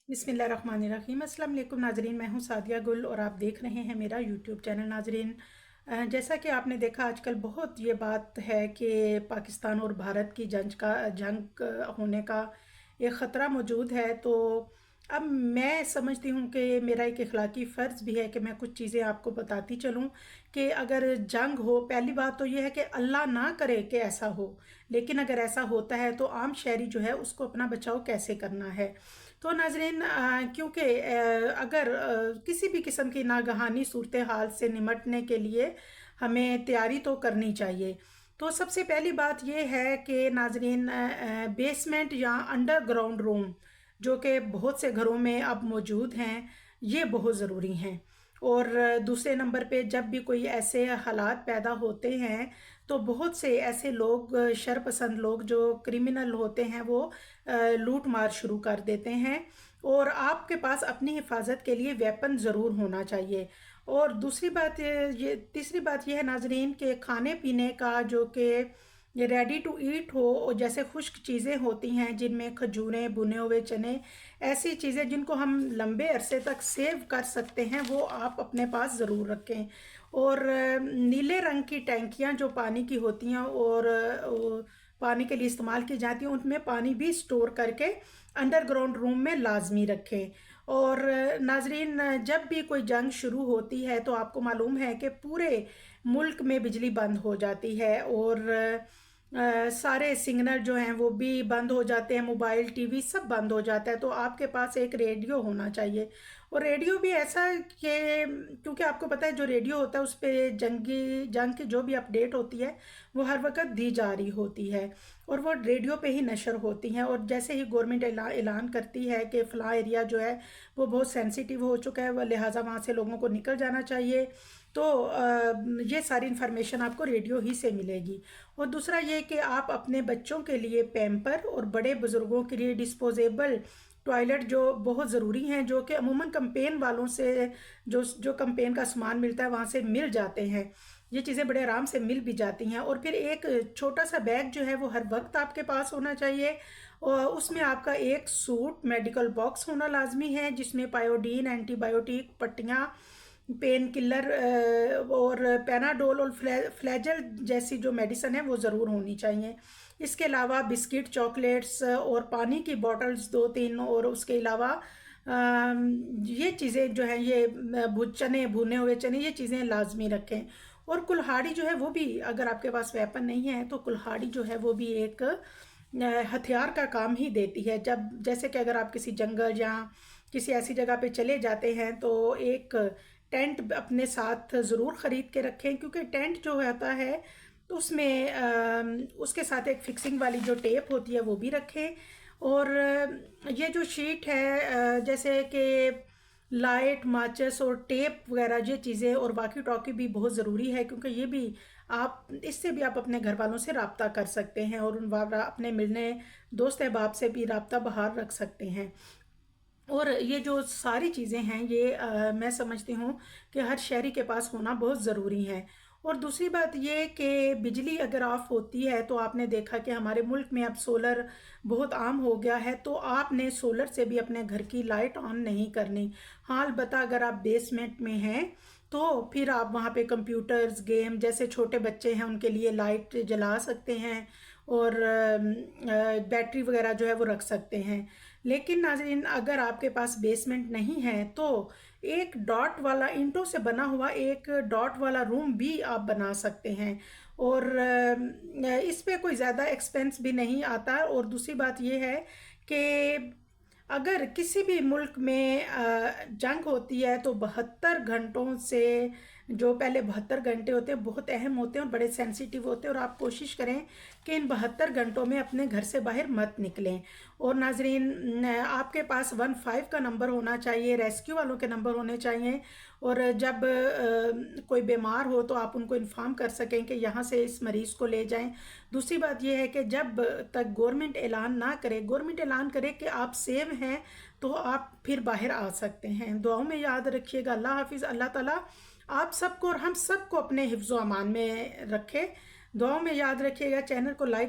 بسم اللہ الرحمن الرحیم۔ السلام علیکم ناظرین، میں ہوں سعدیہ گل اور آپ دیکھ رہے ہیں میرا یوٹیوب چینل۔ ناظرین، جیسا کہ آپ نے دیکھا آج کل بہت یہ بات ہے کہ پاکستان اور بھارت کی جنگ ہونے کا ایک خطرہ موجود ہے، تو اب میں سمجھتی ہوں کہ میرا ایک اخلاقی فرض بھی ہے کہ میں کچھ چیزیں آپ کو بتاتی چلوں کہ اگر جنگ ہو، پہلی بات تو یہ ہے کہ اللہ نہ کرے کہ ایسا ہو، لیکن اگر ایسا ہوتا ہے تو عام شہری جو ہے اس کو اپنا بچاؤ کیسے کرنا ہے۔ تو ناظرین، کیونکہ اگر کسی بھی قسم کی ناگہانی صورتحال سے نمٹنے کے لیے ہمیں تیاری تو کرنی چاہیے۔ تو سب سے پہلی بات یہ ہے کہ ناظرین، بیسمنٹ یا انڈر گراؤنڈ روم جو کہ بہت سے گھروں میں اب موجود ہیں، یہ بہت ضروری ہیں۔ اور دوسرے نمبر پہ جب بھی کوئی ایسے حالات پیدا ہوتے ہیں تو بہت سے ایسے لوگ، شر پسند لوگ جو کرمنل ہوتے ہیں، وہ لوٹ مار شروع کر دیتے ہیں، اور آپ کے پاس اپنی حفاظت کے لیے ویپن ضرور ہونا چاہیے۔ اور تیسری بات یہ ہے ناظرین کہ کھانے پینے کا جو کہ ریڈی ٹو ایٹ ہو، جیسے خشک چیزیں ہوتی ہیں جن میں کھجوریں، بنے ہوئے چنے، ایسی چیزیں جن کو ہم لمبے عرصے تک سیو کر سکتے ہیں، وہ آپ اپنے پاس ضرور رکھیں۔ اور نیلے رنگ کی ٹینکیاں جو پانی کی ہوتی ہیں اور پانی کے لیے استعمال کی جاتی ہیں، ان میں پانی بھی سٹور کر کے انڈر گراؤنڈ روم میں لازمی رکھیں۔ اور ناظرین، جب بھی کوئی جنگ شروع ہوتی ہے تو آپ کو معلوم ہے کہ پورے ملک میں بجلی بند ہو جاتی ہے، اور سارے سگنل جو ہیں وہ بھی بند ہو جاتے ہیں، موبائل، ٹی وی سب بند ہو جاتا ہے۔ تو آپ کے پاس ایک ریڈیو ہونا چاہیے، اور ریڈیو بھی ایسا کہ کیونکہ آپ کو پتہ ہے جو ریڈیو ہوتا ہے اس پہ جنگ کی جو بھی اپڈیٹ ہوتی ہے وہ ہر وقت دی جا رہی ہوتی ہے، اور وہ ریڈیو پہ ہی نشر ہوتی ہیں۔ اور جیسے ہی گورنمنٹ اعلان کرتی ہے کہ فلاں ایریا جو ہے وہ بہت سینسیٹیو ہو چکا ہے، وہ لہٰذا وہاں سے لوگوں کو نکل جانا چاہیے، تو یہ ساری انفارمیشن آپ کو ریڈیو ہی سے ملے گی۔ اور دوسرا یہ کہ آپ اپنے بچوں کے لیے پیمپر اور بڑے بزرگوں کے لیے ڈسپوزیبل ٹوائلٹ جو بہت ضروری ہیں، جو کہ عموماً کمپین والوں سے جو کمپین کا سامان ملتا ہے وہاں سے مل جاتے ہیں، یہ چیزیں بڑے آرام سے مل بھی جاتی ہیں۔ اور پھر ایک چھوٹا سا بیگ جو ہے وہ ہر وقت آپ کے پاس ہونا چاہیے، اور اس میں آپ کا ایک سوٹ میڈیکل باکس ہونا لازمی ہے، جس میں پائیوڈین، اینٹی بائیوٹک، پٹیاں، پین کلر اور پیناڈول اور فلیجل جیسی جو میڈیسن ہے وہ ضرور ہونی چاہیے۔ اس کے علاوہ بسکٹ، چاکلیٹس اور پانی کی بوٹلز 2-3، اور اس کے علاوہ یہ چیزیں جو ہیں، یہ بھنے ہوئے چنے، یہ چیزیں لازمی رکھیں۔ اور کلہاڑی جو ہے وہ بھی، اگر آپ کے پاس ویپن نہیں ہے تو کلہاڑی جو ہے وہ بھی ایک ہتھیار کا کام ہی دیتی ہے۔ جیسے کہ اگر آپ کسی جنگل یا کسی ایسی جگہ پہ چلے جاتے ہیں تو ایک ٹینٹ اپنے ساتھ ضرور خرید کے رکھیں، کیونکہ ٹینٹ جو ہوتا ہے تو اس میں اس کے ساتھ ایک فکسنگ والی جو ٹیپ ہوتی ہے وہ بھی رکھیں۔ اور یہ جو شیٹ ہے، جیسے کہ لائٹ، ماچس اور ٹیپ وغیرہ، یہ چیزیں اور واکی ٹاکی بھی بہت ضروری ہے، کیونکہ یہ بھی اس سے بھی آپ اپنے گھر والوں سے رابطہ کر سکتے ہیں، اور اپنے ملنے دوست احباب سے بھی رابطہ بحال رکھ سکتے ہیں۔ اور یہ جو ساری چیزیں ہیں یہ میں سمجھتی ہوں کہ ہر شہری کے پاس ہونا بہت ضروری ہے۔ اور دوسری بات یہ کہ بجلی اگر آف ہوتی ہے تو آپ نے دیکھا کہ ہمارے ملک میں اب سولر بہت عام ہو گیا ہے، تو آپ نے سولر سے بھی اپنے گھر کی لائٹ آن نہیں کرنی۔ ہاں، البتہ اگر آپ بیسمنٹ میں ہیں تو پھر آپ وہاں پہ کمپیوٹرز، گیم، جیسے چھوٹے بچے ہیں ان کے لیے لائٹ جلا سکتے ہیں، اور بیٹری وغیرہ جو ہے وہ رکھ سکتے ہیں۔ لیکن ناظرین، اگر آپ کے پاس بیسمنٹ نہیں ہے تو ایک ڈاٹ والا، اینٹوں سے بنا ہوا ایک ڈاٹ والا روم بھی آپ بنا سکتے ہیں، اور اس پہ کوئی زیادہ ایکسپینس بھی نہیں آتا۔ اور دوسری بات یہ ہے کہ اگر کسی بھی ملک میں جنگ ہوتی ہے تو 72 گھنٹوں سے، جو پہلے 72 گھنٹے ہوتے ہیں بہت اہم ہوتے ہیں اور بڑے سینسیٹیو ہوتے ہیں، اور آپ کوشش کریں کہ ان 72 گھنٹوں میں اپنے گھر سے باہر مت نکلیں۔ اور ناظرین، آپ کے پاس 15 کا نمبر ہونا چاہیے، ریسکیو والوں کے نمبر ہونے چاہیے، اور جب کوئی بیمار ہو تو آپ ان کو انفارم کر سکیں کہ یہاں سے اس مریض کو لے جائیں۔ دوسری بات یہ ہے کہ جب تک گورنمنٹ اعلان نہ کرے، گورنمنٹ اعلان کرے کہ آپ سیو ہیں تو آپ پھر باہر آ سکتے ہیں۔ دعاؤں میں یاد رکھیے گا۔ اللہ حافظ۔ اللہ تعالیٰ آپ سب کو اور ہم سب کو اپنے حفظ و امان میں رکھے۔ دعاؤں میں یاد رکھیے گا۔ چینل کو لائک